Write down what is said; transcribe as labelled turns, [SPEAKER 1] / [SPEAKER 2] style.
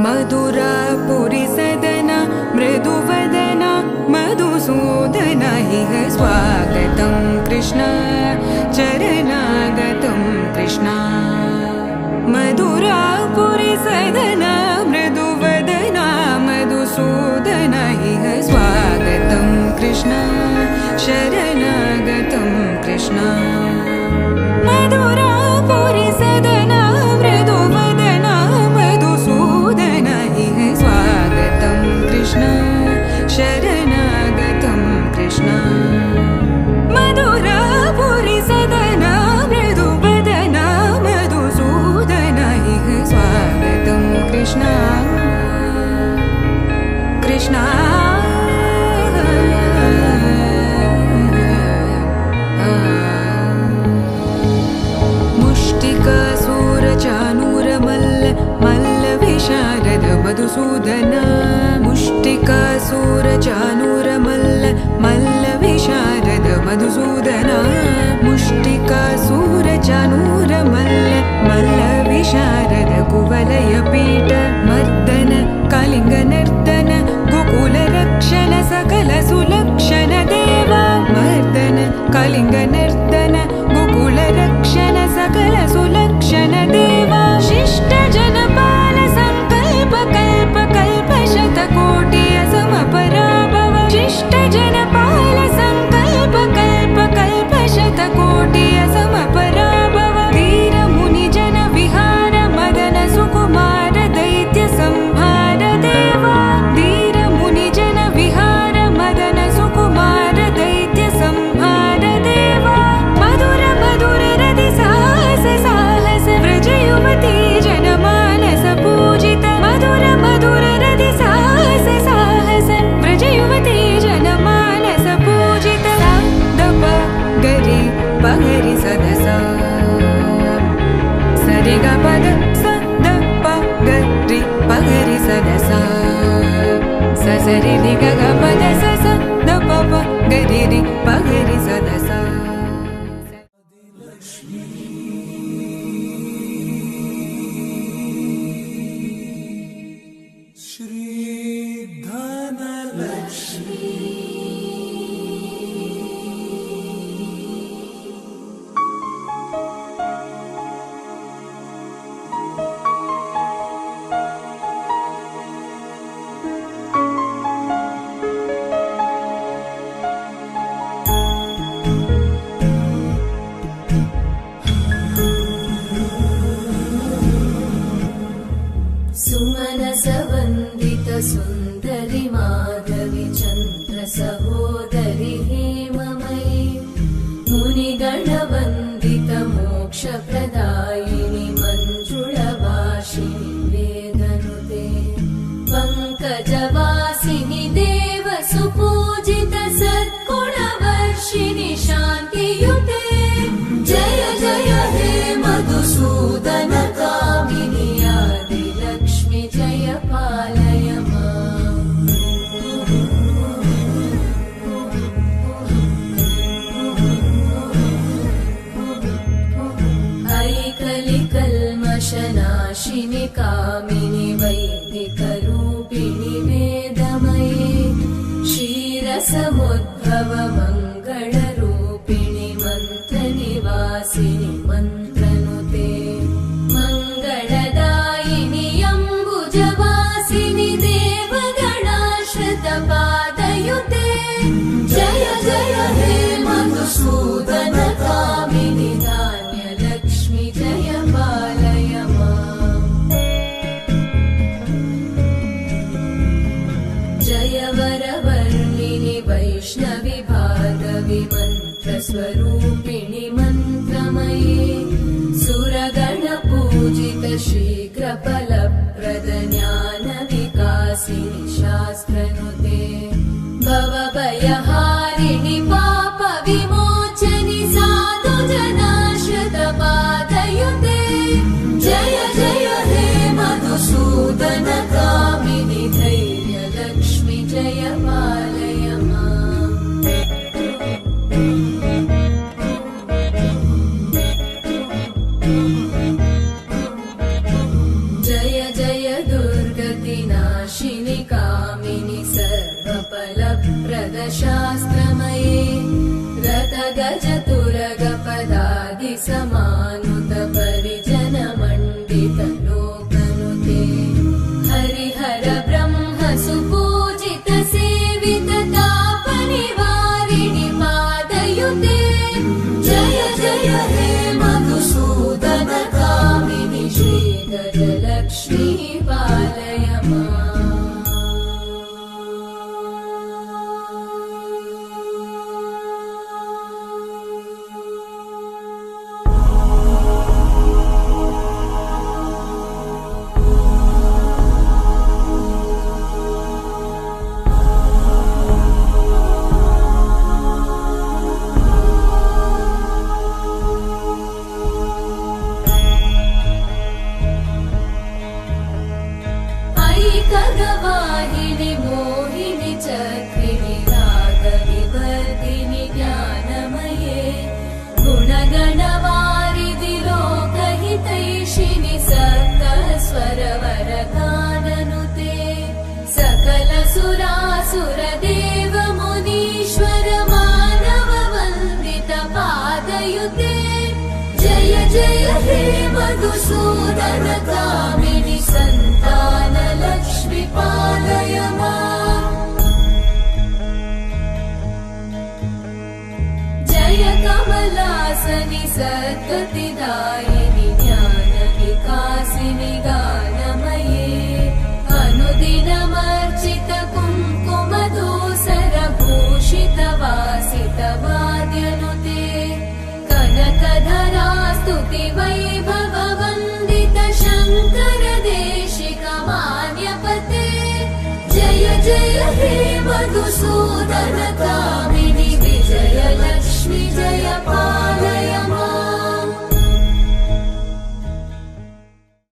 [SPEAKER 1] मधुरापुरी सदना मृदुवदना मधुसूदन इह स्वागतं कृष्ण चरणागतं कृष्ण मधुरापुरी सदना मृदुवदना मधुसूदन इह स्वागतं कृष्ण शरणागतं कृष्ण मधुरापुरी सदना मृदुवदना मधुसूदन इह स्वागतं कृष्ण शरणागतं कृष्ण मधुरापुरी सदना मृदुवदना मधुसूदन इह स्वागतं कृष्ण कृष्ण मल्लविशारद मधुसूदन मुष्टिकासूरचानूरमल्ल मल्लविशारद मधुसूदन मुष्टिकासूरचानूरमल्ल मल्लविशारद कुवलयपीठ मर्दन कलिङ्गनर्दन गोकुलरक्षण सकल सुलक्षण देवा मर्दन कलिङ्गनर्दन गोकुलरक्षण सकल सुलक्षण देवा शिष्ट जनपाल संकल्प कल्प कल्प शतकोटि असमपराभव शिष्ट जनपाल संकल्प कल्प कल्प शतकोटि असमपराभव वीर मुनि जन विहार मदन सुकुमार दैत्य संहार देवा वीर मुनि जन विहार मदन सुकुमार दैत्य संहार देवा मधुर मधुर रति साहस साहस व्रज युवती जनमानस पूजित मधुर मधुर रति साहस साहस व्रज युवती जनमानस पूजित दप गरि पगरि सदसा सरि ग पद स द प गरि पगरि सदसा ससरि रि ग ग पद स स द प प गरि रि पगरि सदसा
[SPEAKER 2] सुमनसवन्दित सुन्दरि माधवि चन्द्र सहोदरि हेममयि मुनिगणवन्दित मोक्षप्रदायिनि मञ्जुळभाषिणि वेदनुते पङ्कजवासिनि देव सुपूजित सद्गुणवर्षिणि शान्तियुते जय जय हे मधुसूदन कामिनि आदिलक्ष्मि जय पालय माम् ऐकलिकल्मषनाशिनि कामिनि वैदिकरूपिणि वेदमये क्षीरसमुद्भव मङ्गलरूपिणि मन्त्रनिवासिनि मन्त्रनुते मङ्गलदायिनि अम्बुजवासिनि देवगणाश्रितपादयुते जय जय हे मधुसूदन कामिनि धान्यलक्ष्मि जय पालय माम् जय वरवर्णिनि वैष्णवि भार्गवि मन्त्रस्वरूपिणि मन्त्रमये सुरगणपूजित शीघ्रफलप्रद ज्ञानविकासिनि शास्त्रनुते भवभयहारिणि पापविमोचनि साधुजनाश्रितपादयुते जय जय हे मधुसूदन कामिनि धैर्यलक्ष्मि जय पालय माम् समानुत परिजन मण्डित लोकनुते हरिहर ब्रह्म सुपूजित सेवित तापनिवारिणि पादयुते जय जय हे मधुसूदन कामिनि श्रीगजलक्ष्मी पालय माम् खगवाहिनि मोहिनि चक्रिणि रागविवर्धिनि ज्ञानमये गुणगणवारिधि लोकहितैषिणि सप्तस्वरवरगाननुते सकल सुरासुरदेव मुनीश्वर मानव वन्दित पादयुते जय जय हे मधुसूदन कामिनि सन्तान लक्ष्मी पालय माम् जय कमलासनि सद्गतिदायिनि ज्ञान विकासिनि गानमये अनुदिनमर्चित कुङ्कुमधूसर भूषित वासित वाद्यनुते कनकधरा स्तुति वैभव वन्दित शङ्कर देशिक मान्यपते जय जय हे मधुसूदन कामिनि विजय लक्ष्मी जय